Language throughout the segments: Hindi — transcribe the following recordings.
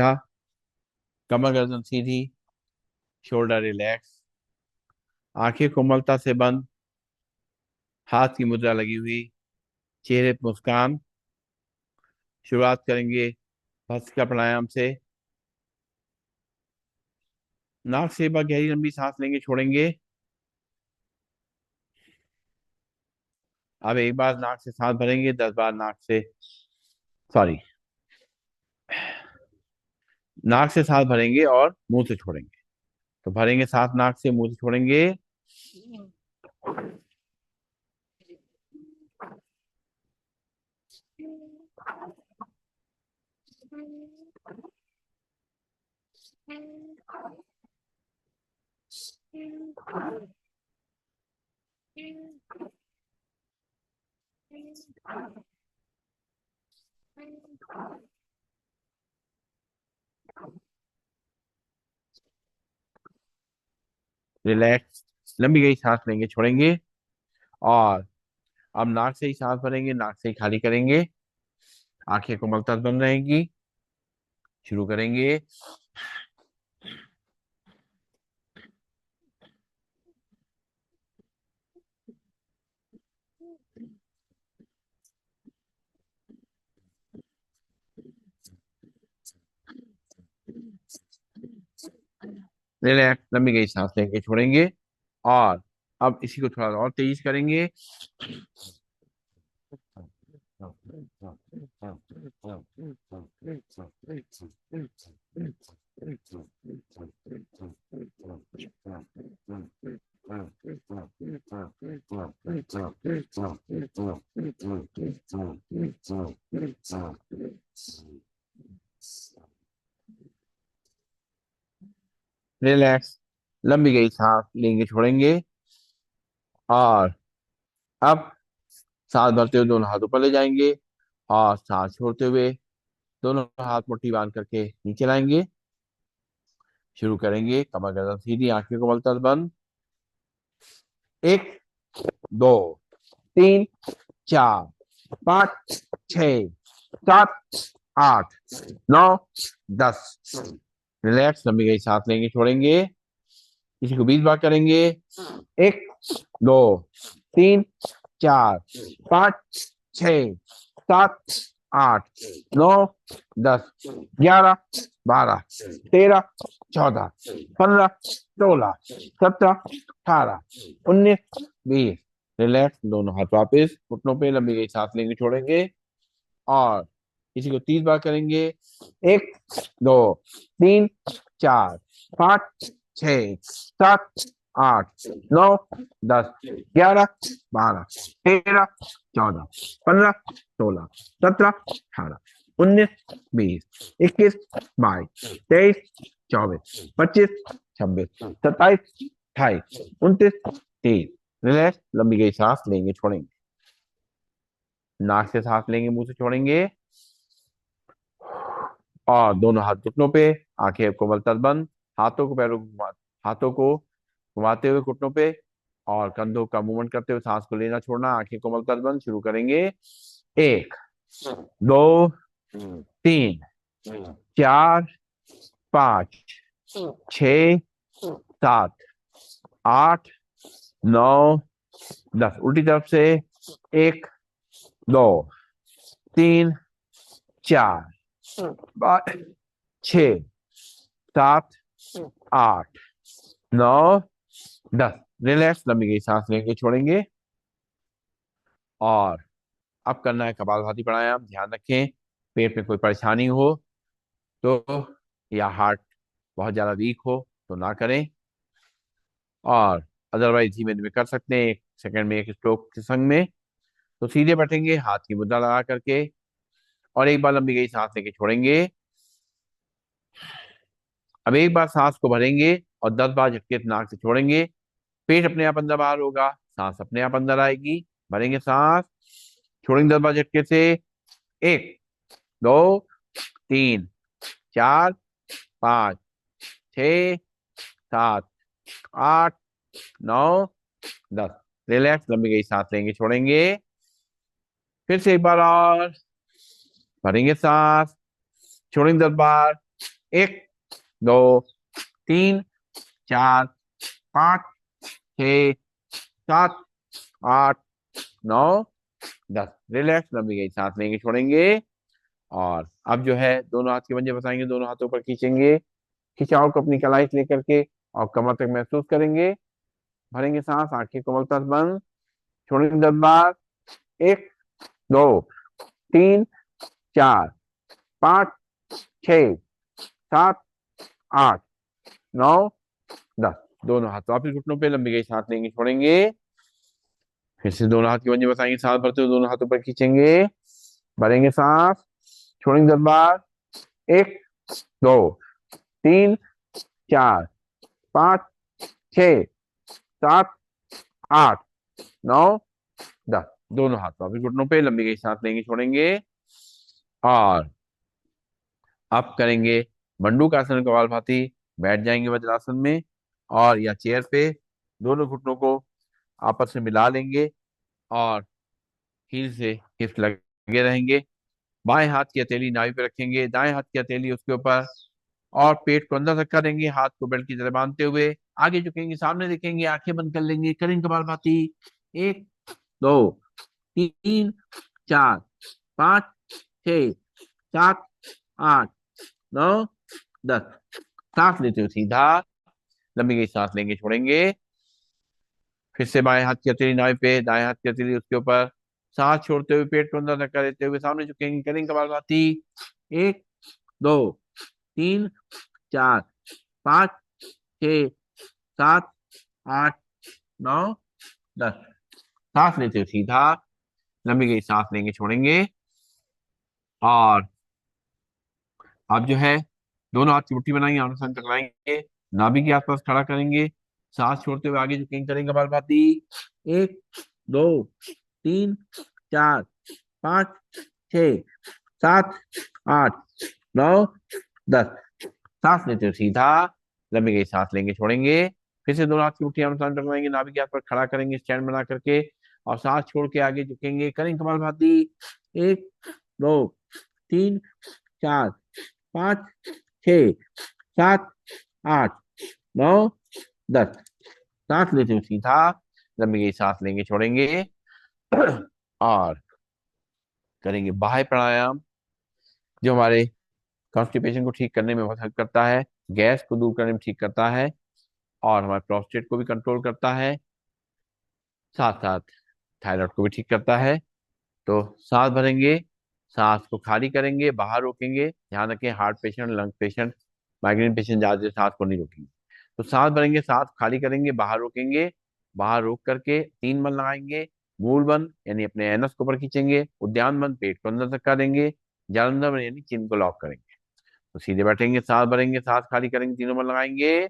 कमर गर्दन सीधी, शोल्डर रिलैक्स, आंखें कोमलता से बंद, हाथ की मुद्रा लगी हुई, चेहरे पर मुस्कान। शुरुआत करेंगे भस्त्रिका प्राणायाम से। नाक से एक बार गहरी लंबी सांस लेंगे, छोड़ेंगे। अब एक बार नाक से सांस भरेंगे, 10 बार नाक से, सॉरी, नाक से सांस भरेंगे और मुंह से छोड़ेंगे। तो भरेंगे सांस नाक से, मुंह से छोड़ेंगे। रिलैक्स, लंबी गई सांस लेंगे, छोड़ेंगे। और अब नाक से ही सांस भरेंगे, नाक से ही खाली करेंगे। आंखें कोमलता से बंद रहेंगी। शुरू करेंगे। रिलैक्स, लंबी गई सांस लेंगे, छोड़ेंगे। और अब इसी को थोड़ा और तेज करेंगे। रिलैक्स, लंबी गई सांस लेंगे, छोड़ेंगे। और अब सांस भरते हुए दोनों हाथ ऊपर ले जाएंगे, और सांस छोड़ते हुए दोनों हाथ मुट्ठी बांध करके नीचे लाएंगे। शुरू करेंगे। कमर गर्दन सीधी, आंखें को मलता बंद। 1, 2, 3, 4, 5, 6, 7, 8, 9, 10। रिलैक्स, लंबी गई सांस लेंगे, छोड़ेंगे। इसी को 20 बार करेंगे। 1, 2, 3, 4, 5, 6, 7, 8, 9, 10, 11, 12, 13, 14, 15, 16, 17, 18, 19, 20। रिलैक्स, दोनों हाथ वापस घुटनों पे, लंबी गई सांस लेंगे, छोड़ेंगे। और इसी को 30 बार करेंगे। 1, 2, 3, 4, 5, 6, 7, 8, 9, 10, 11, 12, 13, 14, 15, 16, 17, 18, 19, 20, 21, 22, 23, 24, 25, 26, 27, 28, 29, 30। रिलैक्स, लंबी गई सांस लेंगे, छोड़ेंगे। नाक से सांस लेंगे, मुंह से छोड़ेंगे। और दोनों हाथ घुटनों पे, आंखें कोमलता से बंद। हाथों को पैरों को हाथों को घुमाते हुए घुटनों पे, और कंधों का मूवमेंट करते हुए सांस को लेना छोड़ना, आंखें कोमलता से बंद। शुरू करेंगे। 1, 2, 3, 4, 5, 6, 7, 8, 9, 10। उल्टी तरफ से। 1, 2, 3, 4, 5, 6, 7, 8, 9, 10। रिलैक्स, लंबी गई सांस लेंगे, छोड़ेंगे। और अब करना है कपालभाति प्राणायाम। ध्यान रखें, पेट में कोई परेशानी हो तो, या हार्ट बहुत ज्यादा वीक हो तो ना करें। और अदरवाइज धीमे धीमे कर सकते हैं, 1 सेकंड में एक स्ट्रोक के संग में। तो सीधे बैठेंगे, हाथ की मुद्रा लगा करके, और एक बार लंबी गई सांस लेके छोड़ेंगे। अब एक बार सांस को भरेंगे और 10 बार झटके से नाक से छोड़ेंगे। पेट अपने आप अंदर बाहर होगा, सांस अपने आप अंदर आएगी। भरेंगे सांस, छोड़ेंगे 10 बार झटके से। 1, 2, 3, 4, 5, 6, 7, 8, 9, 10। रिलैक्स, लंबी गई सांस लेंगे, छोड़ेंगे। फिर से एक बार और भरेंगे सांस, छोड़ेंगे 10 बार। एक, दो, तीन, चार, पाँच, छ, सात, आठ, नौ, 10। रिलैक्स, लंबी गई सांस लेंगे, छोड़ेंगे। और अब जो है दोनों हाथ के पंजे फंसाएंगे, दोनों हाथों पर खींचेंगे, खिंचाव को अपनी कलाई से लेकर के और कमर तक महसूस करेंगे। भरेंगे सांस, आंखें कोमल तक बंद, छोड़ेंगे 10 बार। एक, दो, तीन, चार, पाँच, छ, सात, आठ, नौ, 10। दोनों हाथ वापिस घुटनों पे, लंबी गई सांस लेंगे, छोड़ेंगे। फिर से दोनों हाथ की पंजे बसाएंगे, सांस भरते हुए दोनों हाथों पर खींचेंगे, भरेंगे सांस, छोड़ेंगे 10 बार। एक, दो, तीन, चार, पाँच, छ, सात, आठ, नौ, 10। दोनों हाथ वापिस घुटनों पे, लंबी गई सांस लेंगे, छोड़ेंगे। और अब करेंगे मंडूक आसन, कपालभाति। बैठ जाएंगे वज्रासन में, और या चेयर पे दोनों घुटनों को आपस में मिला लेंगे और हील से हिप्स लगे रहेंगे। बाएं हाथ की हथेली नाभि पे रखेंगे, दाएं हाथ की हथेली उसके ऊपर, और पेट को अंदर तक करेंगे, हाथ को बेल्ट की तरह बांधते हुए आगे झुकेंगे, सामने देखेंगे, आंखें बंद कर लेंगे, करेंगे कपालभाति। एक, दो, तीन, चार, पाँच, छ, सात, आठ, नौ, 10। सांस लेते हुए सीधा, लंबी गई सांस लेंगे, छोड़ेंगे। फिर से बाएं हाथ की हथेली नाभि पे, दाएं हाथ की हथेली उसके ऊपर, सांस छोड़ते हुए पेट को अंदर धक्का देते हुए सामने झुकेंगे, करेंगे कपालभाति। एक, दो, तीन, चार, पाँच, छ, सात, आठ, नौ, 10। सांस लेते हुए सीधा, लंबी गई सांस लेंगे, छोड़ेंगे। और आप जो है दोनों हाथ की मुट्ठी बनाएंगे, आमने सामने टकराएंगे, नाभि के आसपास खड़ा करेंगे, सांस छोड़ते हुए आगे झुकेंगे, करेंगे कपालभाति। एक, दो, तीन, चार, पाँच, छ, सात, आठ, नौ, 10। सांस लेते हुए सीधा, लंबी गई सांस लेंगे, छोड़ेंगे। फिर से दोनों हाथ की मुट्ठी आमने सामने टकराएंगे, नाभि के आसपास खड़ा करेंगे स्टैंड बना करके, और सांस छोड़ के आगे झुकेंगे, करेंगे कपालभाति। एक, दो, तीन, चार, पाँच, छ, सात, आठ, नौ, 10। सांस लेते हुए सीधा, लंबी गई सांस लेंगे, छोड़ेंगे। और करेंगे बाह्य प्राणायाम, जो हमारे कॉन्स्टिपेशन को ठीक करने में बहुत हेल्प करता है, गैस को दूर करने में ठीक करता है, और हमारे प्रोस्टेट को भी कंट्रोल करता है, साथ साथ थायराइड को भी ठीक करता है। तो सांस भरेंगे, सांस को खाली करेंगे, बाहर रोकेंगे, ध्यान रखें heart patient, lung patient, migraine patient ज्यादा देर सांस को नहीं रोकेंगे। तो सांस भरेंगे, सांस खाली करेंगे, बाहर रोकेंगे, बाहर रोक करके 3 बल लगाएंगे। मूल बंद यानी अपने एनस को ऊपर खींचेंगे, उद्यान बंद पेट को अंदर तक करेंगे, जालंधर बंद यानी चिन को लॉक करेंगे। तो सीधे बैठेंगे, सांस भरेंगे, सांस खाली करेंगे, 3 बल लगाएंगे।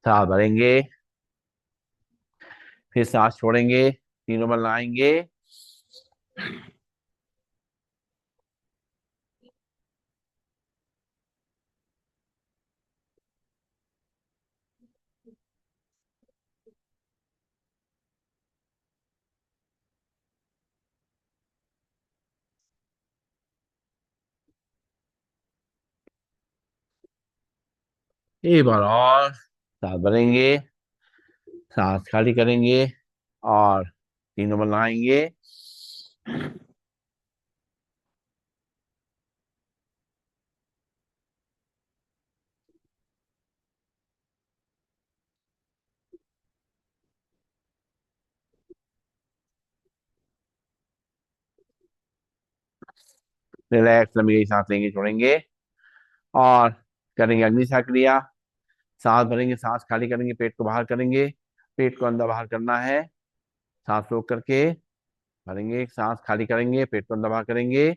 सांस भरेंगे, फिर सांस छोड़ेंगे, 3 बल लगाएंगे। एक बार और सांस भरेंगे, सांस खाली करेंगे, और 3 नंबर लगाएंगे। रिलैक्स, लंबी गई सांस लेंगे, छोड़ेंगे। और करेंगे अग्नि क्रिया। सांस भरेंगे, सांस खाली करेंगे, पेट को बाहर करेंगे, पेट को अंदर बाहर करना है, सांस रोक करके भरेंगे, सांस खाली करेंगे, पेट को अंदर बाहर करेंगे।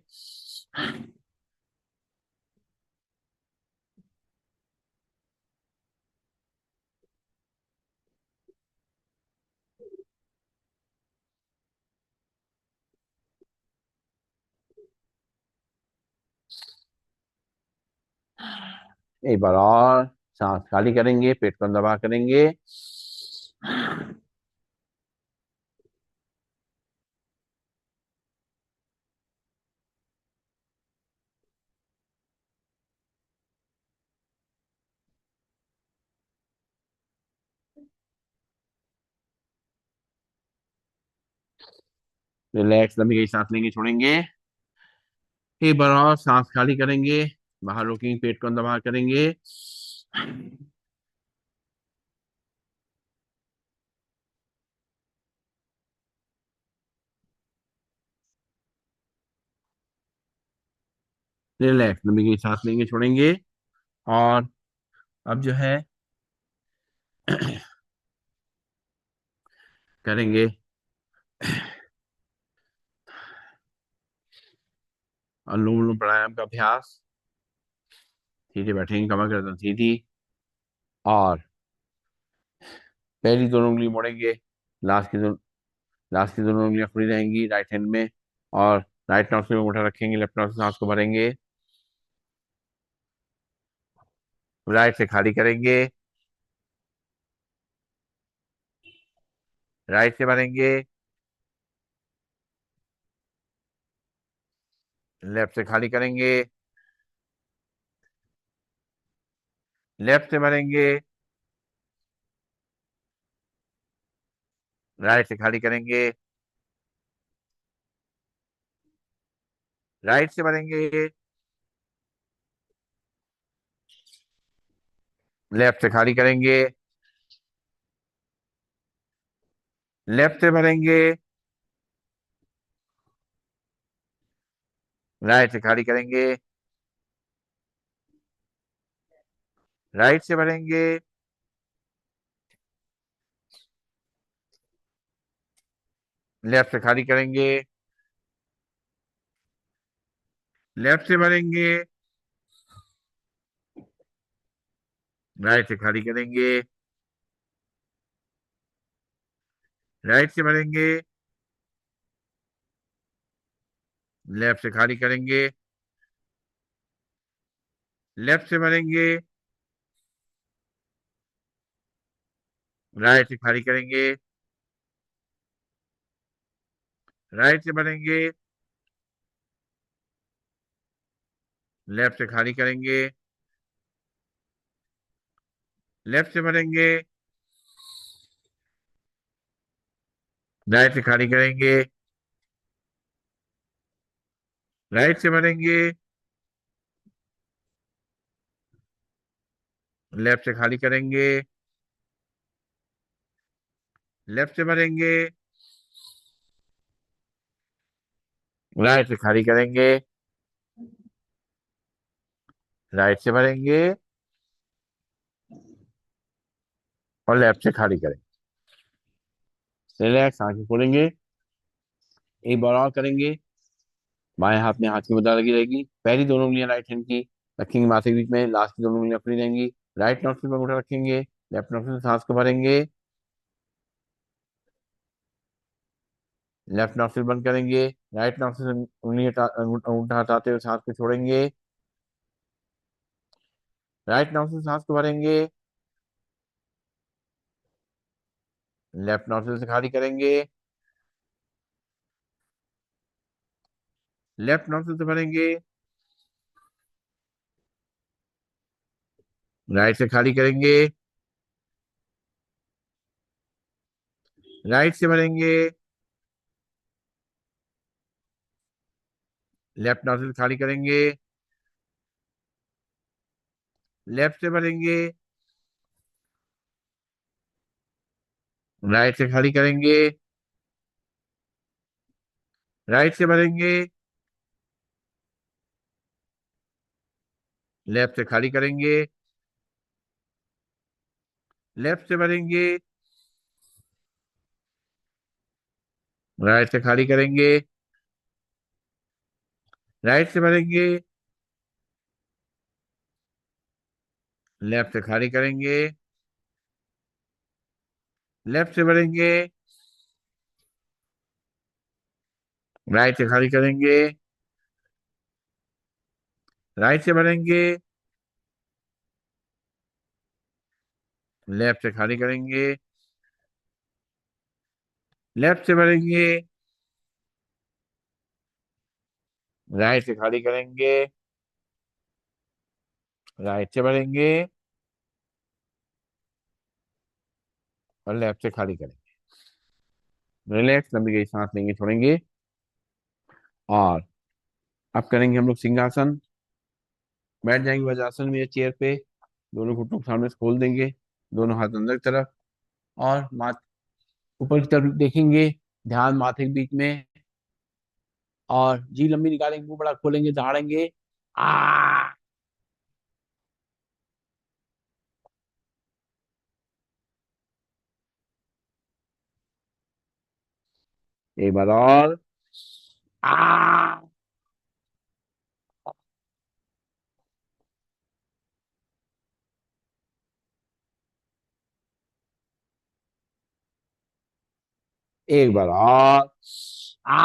एक बार और सांस खाली करेंगे, पेट को दबा करेंगे। रिलैक्स, लंबी गई सांस लेंगे, छोड़ेंगे। एक बार और सांस खाली करेंगे, बाहर रोकेंगे, पेट को दबा करेंगे। रिलैक्स, लंबी गई सांस लेंगे, छोड़ेंगे। और अब जो है करेंगे अनुलोम विलोम प्राणायाम का अभ्यास। सीधे बैठेंगे, कमर गर्दन सीधी। और पहली दोनों उंगली मोड़ेंगे। लास्ट की दो लास्ट की दोनों उंगलियां खुली रहेंगी राइट हैंड में। और राइट नॉस्ट्रिल में मुट्ठा रखेंगे, लेफ्ट नॉस्ट्रिल से सांस को भरेंगे। राइट से खाली करेंगे, राइट से भरेंगे, लेफ्ट से खाली करेंगे, लेफ्ट से भरेंगे, राइट से खाली करेंगे, राइट से भरेंगे, लेफ्ट से खाली करेंगे, लेफ्ट से भरेंगे, राइट से खाली करेंगे, राइट से भरेंगे, लेफ्ट से खाली करेंगे, लेफ्ट से भरेंगे, राइट से खाली करेंगे, राइट से भरेंगे, लेफ्ट से खाली करेंगे, लेफ्ट से भरेंगे, राइट से खाली करेंगे, राइट से भरेंगे, लेफ्ट से खाली करेंगे, लेफ्ट से भरेंगे, राइट से खाली करेंगे, राइट से भरेंगे, लेफ्ट से खाली करेंगे, लेफ्ट से भरेंगे, राइट से खाली करेंगे, राइट से भरेंगे, और लेफ्ट से खाली करेंगे। रिलैक्स, आंखें खोलेंगे। एक बार और करेंगे। बाएं हाथ में हाथ की मुद्रा लगी रहेगी, पहली दोनों उंगलियां राइट हैंड की रखेंगे माथे के बीच में, लास्ट की दोनों उंगलियां खुली रहेंगी। राइट नॉस्ट्रिल पर अंगूठा रखेंगे, लेफ्ट नॉस्ट्रिल से सांस को भरेंगे, लेफ्ट नॉस्ट्रिल बंद करेंगे। राइट नॉस्ट्रिल से अंगूठा हटाते हुए सांस को छोड़ेंगे। राइट नॉस्ट्रिल से सांस को भरेंगे, लेफ्ट नॉस्ट्रिल से खाली करेंगे, लेफ्ट नॉस्ट्रिल से भरेंगे, राइट से खाली करेंगे, राइट से भरेंगे, लेफ्ट नॉस्ट्रिल से खाली करेंगे, लेफ्ट से भरेंगे, राइट से खाली करेंगे, राइट से भरेंगे, लेफ्ट से खाली करेंगे, लेफ्ट से भरेंगे, राइट से खाली करेंगे, राइट से भरेंगे, लेफ्ट से खाली करेंगे, लेफ्ट से भरेंगे, राइट से खाली करेंगे, राइट से भरेंगे, लेफ्ट से खाली करेंगे, लेफ्ट से भरेंगे, राइट से खाली करेंगे, राइट से भरेंगे और लेफ्ट से खाली करेंगे। रिलैक्स, लंबी गई सांस लेंगे, छोड़ेंगे। और अब करेंगे हम लोग सिंहासन। बैठ जाएंगे वज्रासन में या चेयर पे। दोनों घुटनों को सामने से खोल देंगे, दोनों हाथ अंदर की तरफ, और ऊपर की तरफ देखेंगे, ध्यान माथे के बीच में। और जी लंबी निकालेंगे, मुंह बड़ा खोलेंगे, दहाड़ेंगे। आ एक बार और। आ एक बार और। आ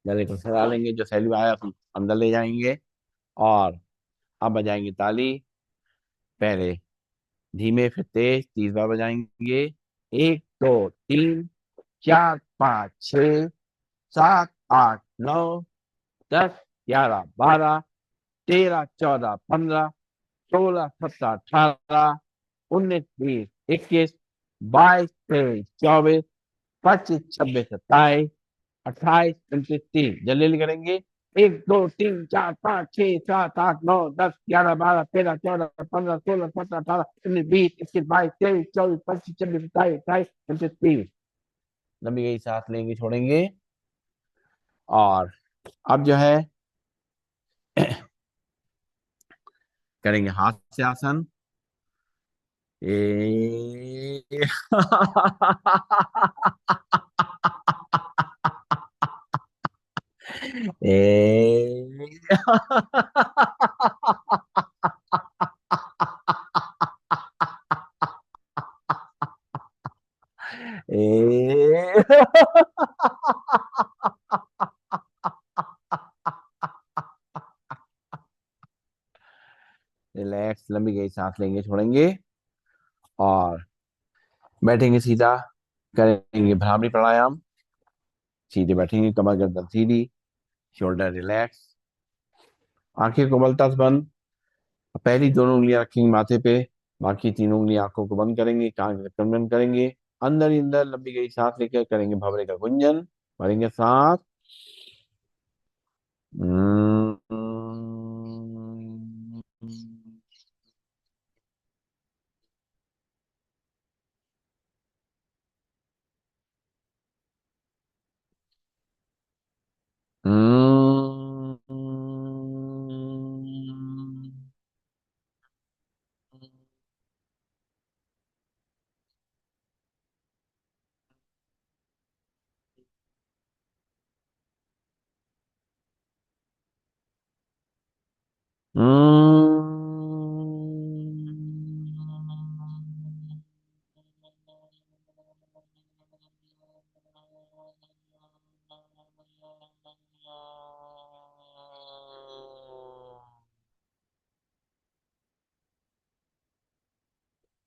गले को सजा लेंगे, जो सैलू आया उसको अंदर ले जाएंगे। और अब बजाएंगे ताली। पहले धीमे फिर तेज, 30 बार बजाएंगे। 1 2 3 4 5 6 7 8 9 10 11 12 13 14 15 16 17 18 19 20 21 22 23 24 25 26 27 28 29 30। जल्दी करेंगे। 1 2 3 4 5 6 7 8 9 10 11 12 13 14 15 16 17 18 19 20 21 22 23 24 25 26 27 28 29 30। लंबी गई सांस लेंगे, छोड़ेंगे। और अब जो है करेंगे हाथ से आसन। ए ए ए रिलैक्स, लंबी गई सांस लेंगे, छोड़ेंगे। और बैठेंगे सीधा, करेंगे भ्रामरी प्राणायाम। सीधे बैठेंगे, कमर गर्दन सीधी, शोल्डर रिलैक्स, आंखें कोमलता से बंद। पहली दोनों उंगलियां रखेंगे माथे पे, बाकी तीनों उंगलियां आंखों को बंद करेंगे, कान के ढक्कन बंद करेंगे। अंदर ही अंदर लंबी गई सांस लेकर करेंगे भंवरे का गुंजन। भरेंगे सांस।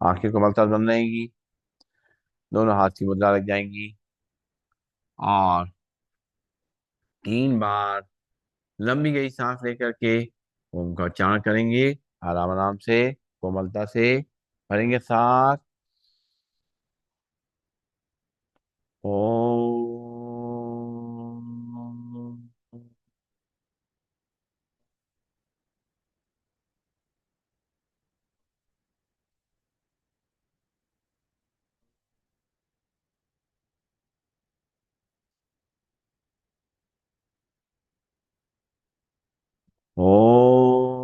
आंखें कोमलता से बंद रहेगी, दोनों हाथ की मुद्रा लग जाएंगी। और 3 बार लंबी गई सांस लेकर के ओम का उच्चारण करेंगे, आराम आराम से, कोमलता से। भरेंगे सांस। ओम। ओम।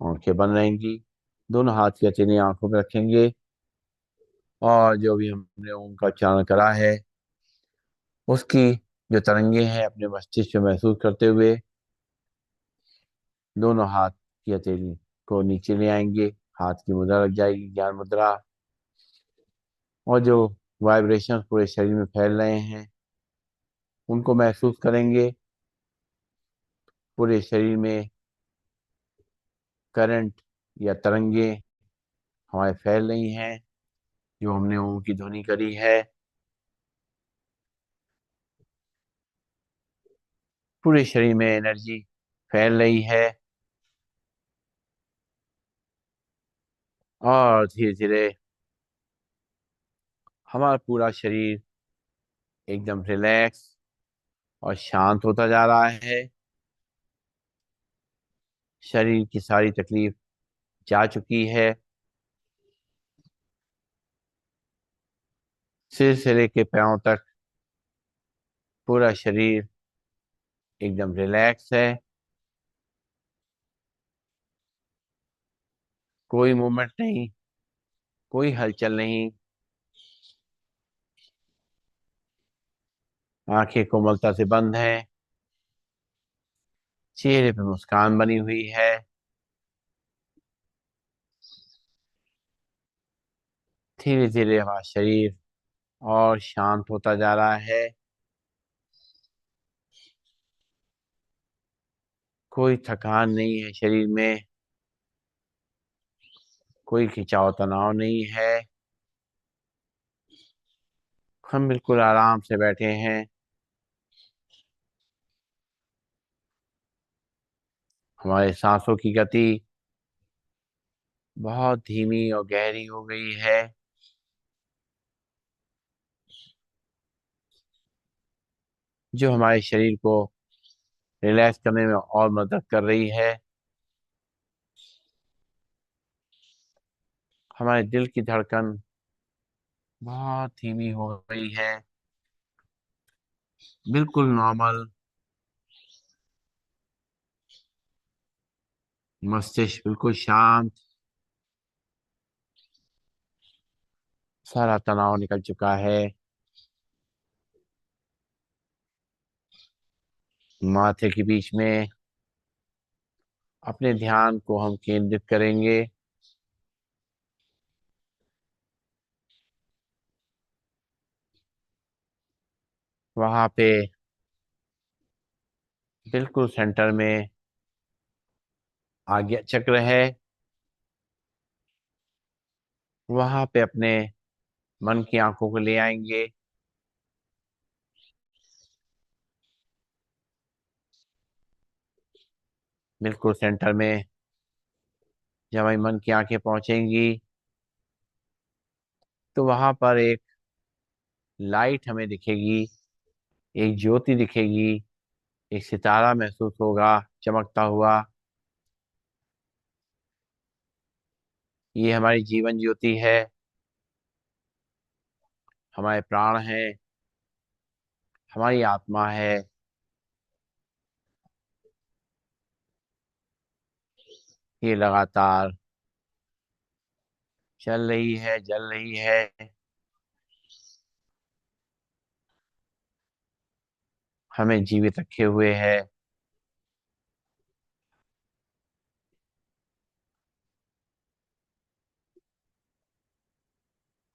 आंखें बंद रहेंगी। दोनों हाथ की हथेली आंखों में रखेंगे और जो भी हमने ओम का उच्चारण करा है उसकी जो तरंगे हैं अपने मस्तिष्क में महसूस करते हुए दोनों हाथ की हथेली को नीचे ले आएंगे। हाथ की मुद्रा लग जाएगी, ज्ञान मुद्रा। और जो वाइब्रेशन पूरे शरीर में फैल रहे हैं उनको महसूस करेंगे। पूरे शरीर में करंट या तरंगे हमारे फैल रही हैं जो हमने ओम की ध्वनि करी है। पूरे शरीर में एनर्जी फैल रही है और धीरे धीरे हमारा पूरा शरीर एकदम रिलैक्स और शांत होता जा रहा है। शरीर की सारी तकलीफ जा चुकी है। सिर से लेके पांव तक पूरा शरीर एकदम रिलैक्स है। कोई मूवमेंट नहीं, कोई हलचल नहीं। आंखें कोमलता से बंद हैं। चेहरे पे मुस्कान बनी हुई है। धीरे धीरे हमारा शरीर और शांत होता जा रहा है। कोई थकान नहीं है शरीर में। कोई खिंचाव तनाव नहीं है। हम बिल्कुल आराम से बैठे हैं। हमारे सांसों की गति बहुत धीमी और गहरी हो गई है जो हमारे शरीर को रिलैक्स करने में और मदद कर रही है। हमारे दिल की धड़कन बहुत धीमी हो गई है। बिल्कुल नॉर्मल। मस्तिष्क बिल्कुल शांत। सारा तनाव निकल चुका है। माथे के बीच में अपने ध्यान को हम केंद्रित करेंगे। वहां पे बिल्कुल सेंटर में आज्ञा चक्र है। वहां पे अपने मन की आंखों को ले आएंगे। बिल्कुल सेंटर में जब हमारी मन की आंखें पहुंचेंगी तो वहां पर एक लाइट हमें दिखेगी, एक ज्योति दिखेगी, एक सितारा महसूस होगा चमकता हुआ। ये हमारी जीवन ज्योति है। हमारे प्राण है। हमारी आत्मा है। ये लगातार चल रही है, जल रही है। हमें जीवित रखे हुए है।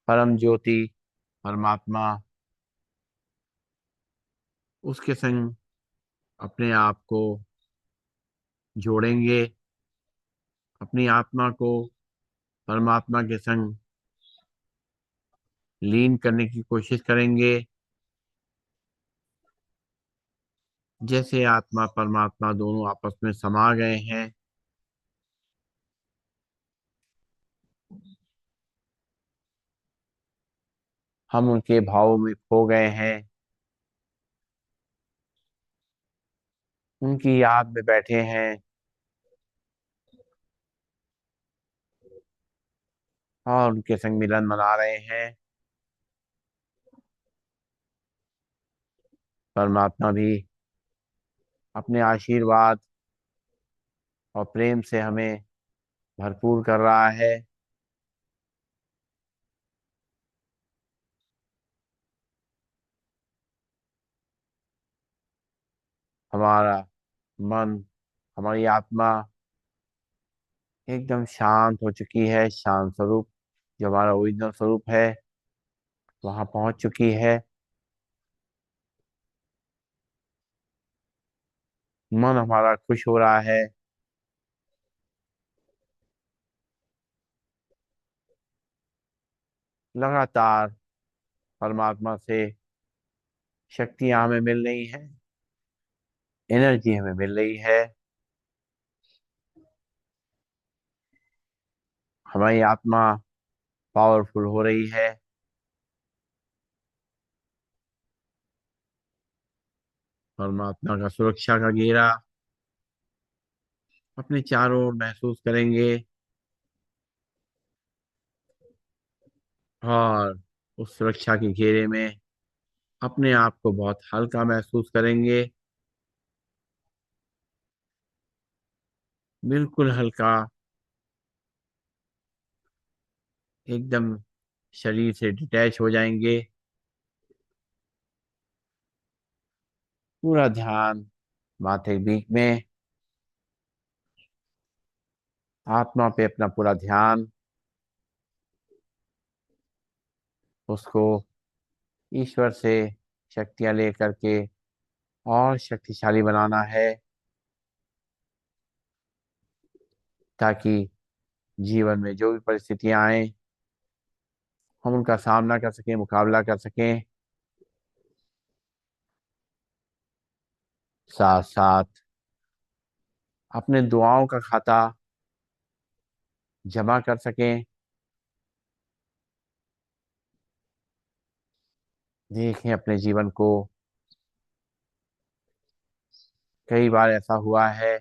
परम ज्योति परमात्मा उसके संग अपने आप को जोड़ेंगे। अपनी आत्मा को परमात्मा के संग लीन करने की कोशिश करेंगे। जैसे आत्मा परमात्मा दोनों आपस में समा गए हैं, हम उनके भावों में खो गए हैं। उनकी याद में बैठे हैं और उनके संग मिलन मना रहे हैं। परमात्मा भी अपने आशीर्वाद और प्रेम से हमें भरपूर कर रहा है। हमारा मन, हमारी आत्मा एकदम शांत हो चुकी है। शांत स्वरूप, जो हमारा ओरिजिनल स्वरूप है, वहां पहुंच चुकी है। मन हमारा खुश हो रहा है। लगातार परमात्मा से शक्तियां हमें मिल रही हैं, एनर्जी हमें मिल रही है। हमारी आत्मा पावरफुल हो रही है। परमात्मा का सुरक्षा का घेरा अपने चारों ओर महसूस करेंगे, और उस सुरक्षा के घेरे में अपने आप को बहुत हल्का महसूस करेंगे। बिल्कुल हल्का, एकदम शरीर से डिटैच हो जाएंगे। पूरा ध्यान माथे के बीच में, आत्मा पे अपना पूरा ध्यान, उसको ईश्वर से शक्तियां लेकर के और शक्तिशाली बनाना है, ताकि जीवन में जो भी परिस्थितियां आए, हम उनका सामना कर सकें, मुकाबला कर सकें। साथ साथ अपने दुआओं का खाता जमा कर सकें। देखें अपने जीवन को, कई बार ऐसा हुआ है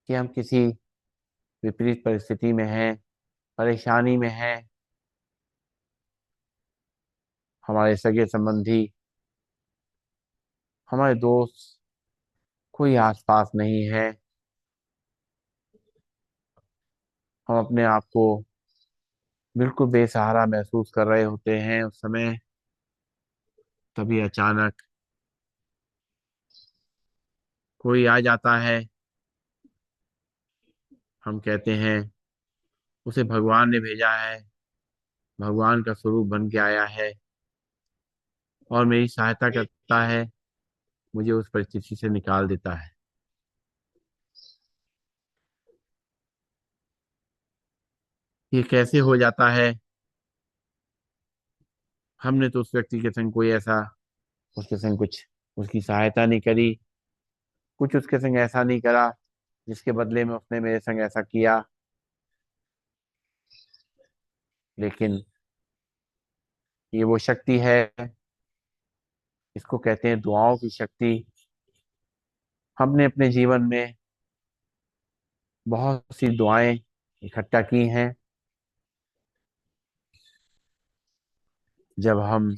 कि हम किसी विपरीत परिस्थिति में हैं, परेशानी में हैं। हमारे सगे संबंधी, हमारे दोस्त, कोई आसपास नहीं है। हम अपने आप को बिल्कुल बेसहारा महसूस कर रहे होते हैं उस समय। तभी अचानक कोई आ जाता है। हम कहते हैं उसे भगवान ने भेजा है, भगवान का स्वरूप बन के आया है और मेरी सहायता करता है, मुझे उस परिस्थिति से निकाल देता है। ये कैसे हो जाता है? हमने तो उस व्यक्ति के संग कोई ऐसा, उसके संग कुछ उसकी सहायता नहीं करी, कुछ उसके संग ऐसा नहीं करा जिसके बदले में उसने मेरे संग ऐसा किया। लेकिन ये वो शक्ति है, इसको कहते हैं दुआओं की शक्ति। हमने अपने जीवन में बहुत सी दुआएं इकट्ठा की हैं। जब हम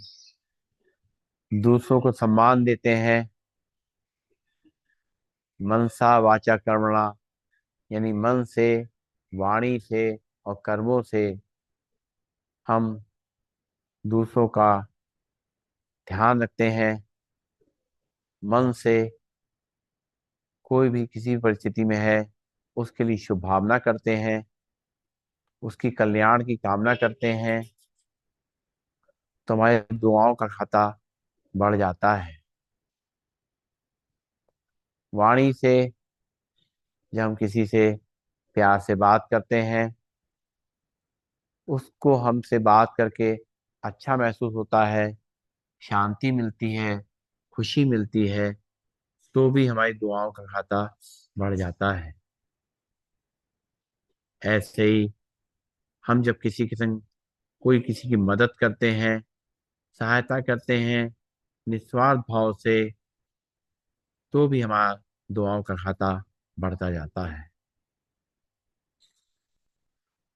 दूसरों को सम्मान देते हैं, मनसा वाचा कर्मणा, यानी मन से, वाणी से और कर्मों से हम दूसरों का ध्यान रखते हैं। मन से कोई भी किसी भी परिस्थिति में है, उसके लिए शुभ भावना करते हैं, उसकी कल्याण की कामना करते हैं, तो हमारे दुआओं का खाता बढ़ जाता है। वाणी से, जब हम किसी से प्यार से बात करते हैं, उसको हमसे बात करके अच्छा महसूस होता है, शांति मिलती है, खुशी मिलती है, तो भी हमारी दुआओं का खाता बढ़ जाता है। ऐसे ही हम जब किसी के संग कोई किसी की मदद करते हैं, सहायता करते हैं निस्वार्थ भाव से, तो भी हमारा दुआओं का खाता बढ़ता जाता है।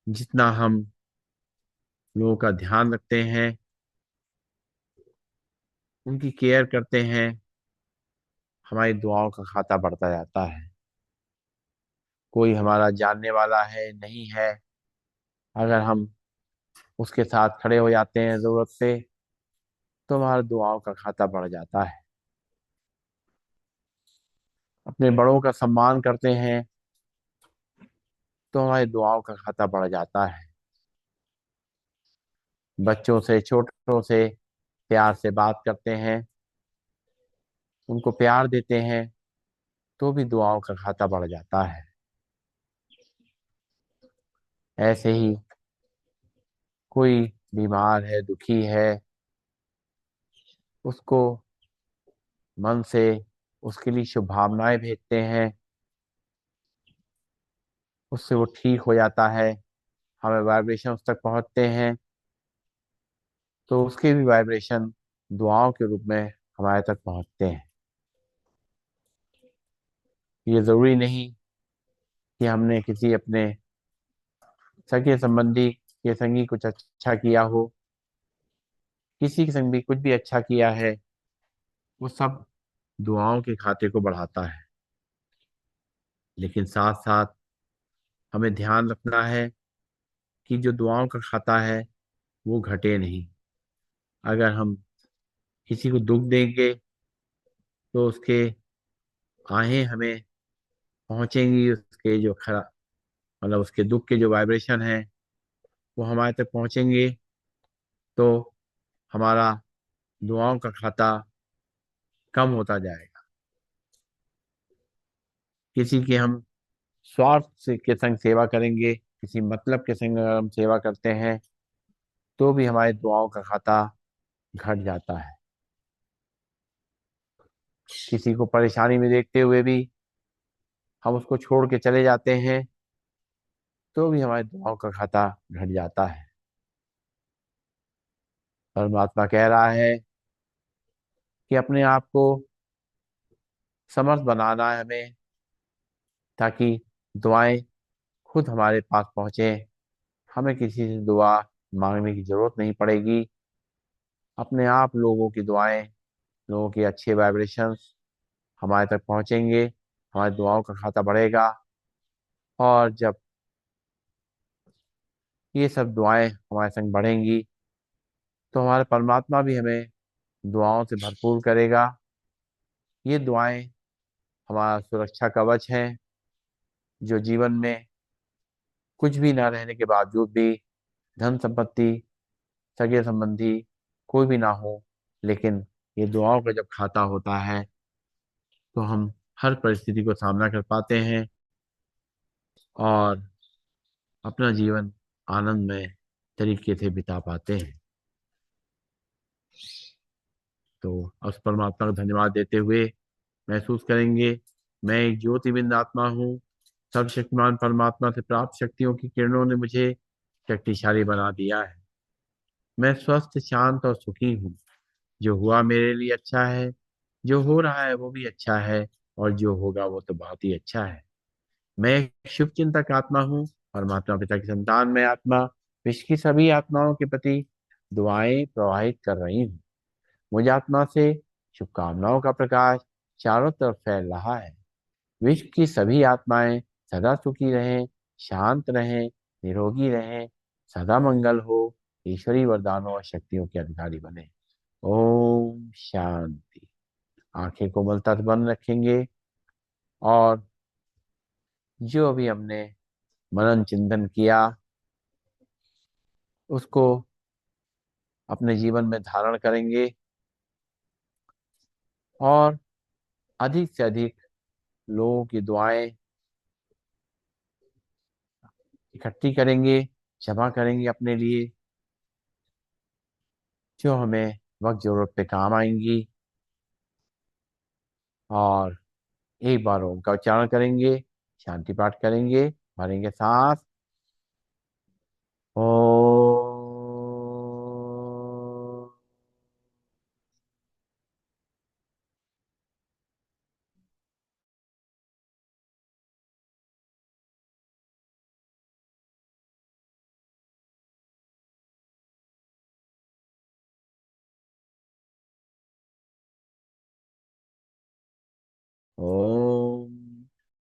जितना हम लोगों का ध्यान रखते हैं, उनकी केयर करते हैं, हमारी दुआओं का खाता बढ़ता जाता है। कोई हमारा जानने वाला है नहीं है, अगर हम उसके साथ खड़े हो जाते हैं जरूरत पे, तो हमारा दुआओं का खाता बढ़ जाता है। अपने बड़ों का सम्मान करते हैं तो हमारी दुआओं का खाता बढ़ जाता है। बच्चों से, छोटों से प्यार से बात करते हैं, उनको प्यार देते हैं, तो भी दुआओं का खाता बढ़ जाता है। ऐसे ही कोई बीमार है, दुखी है, उसको मन से उसके लिए शुभकामनाएं भेजते हैं, उससे वो ठीक हो जाता है, हमें वाइब्रेशन उस तक पहुंचते हैं, तो उसके भी वाइब्रेशन दुआओं के रूप में हमारे तक पहुंचते हैं। ये जरूरी नहीं कि हमने किसी अपने सगे संबंधी के संगी कुछ अच्छा किया हो, किसी के संग भी कुछ भी अच्छा किया है, वो सब दुआओं के खाते को बढ़ाता है। लेकिन साथ साथ हमें ध्यान रखना है कि जो दुआओं का खाता है वो घटे नहीं। अगर हम किसी को दुख देंगे तो उसके आहें हमें पहुंचेंगी, उसके जो खरा मतलब उसके दुख के जो वाइब्रेशन है वो हमारे तक पहुंचेंगे, तो हमारा दुआओं का खाता कम होता जाएगा। किसी की हम स्वार्थ से के संग सेवा करेंगे, किसी मतलब के संग अगर हम सेवा करते हैं, तो भी हमारे दुआओं का खाता घट जाता है। किसी को परेशानी में देखते हुए भी हम उसको छोड़ के चले जाते हैं, तो भी हमारे दुआओं का खाता घट जाता है। परमात्मा कह रहा है कि अपने आप को समर्थ बनाना है हमें, ताकि दुआएं खुद हमारे पास पहुंचे, हमें किसी से दुआ मांगने की जरूरत नहीं पड़ेगी। अपने आप लोगों की दुआएं, लोगों के अच्छे वाइब्रेशंस हमारे तक पहुंचेंगे, हमारी दुआओं का खाता बढ़ेगा। और जब ये सब दुआएं हमारे संग बढ़ेंगी, तो हमारे परमात्मा भी हमें दुआओं से भरपूर करेगा। ये दुआएं हमारा सुरक्षा कवच है, जो जीवन में कुछ भी ना रहने के बावजूद भी, धन संपत्ति, सगे संबंधी कोई भी ना हो, लेकिन ये दुआओं का जब खाता होता है तो हम हर परिस्थिति को सामना कर पाते हैं और अपना जीवन आनंदमय तरीके से बिता पाते हैं। तो उस परमात्मा का धन्यवाद देते हुए महसूस करेंगे, मैं एक ज्योतिबिंद आत्मा हूँ। सर्वशक्तिमान परमात्मा से प्राप्त शक्तियों की किरणों ने मुझे शक्तिशाली बना दिया है। मैं स्वस्थ, शांत और सुखी हूँ। जो हुआ मेरे लिए अच्छा है, जो हो रहा है वो भी अच्छा है, और जो होगा वो तो बहुत ही अच्छा है। मैं एक शुभ चिंतक आत्मा हूँ, परमात्मा पिता की संतान में आत्मा विश्व की सभी आत्माओं के प्रति दुआएं प्रवाहित कर रही हूँ। मुझ आत्मा से शुभकामनाओं का प्रकाश चारों तरफ फैल रहा है। विश्व की सभी आत्माएं सदा सुखी रहें, शांत रहें, निरोगी रहें, सदा मंगल हो, ईश्वरी वरदानों और शक्तियों के अधिकारी बने। ओम शांति। आंखें कोमलता से बंद रखेंगे और जो अभी हमने मनन चिंतन किया उसको अपने जीवन में धारण करेंगे और अधिक से अधिक लोगों की दुआएं इकट्ठी करेंगे, जमा करेंगे अपने लिए, जो हमें वक्त जरूरत पे काम आएंगी। और एक बार ओम का उच्चारण करेंगे, शांति पाठ करेंगे, भरेंगे सांस। ओम।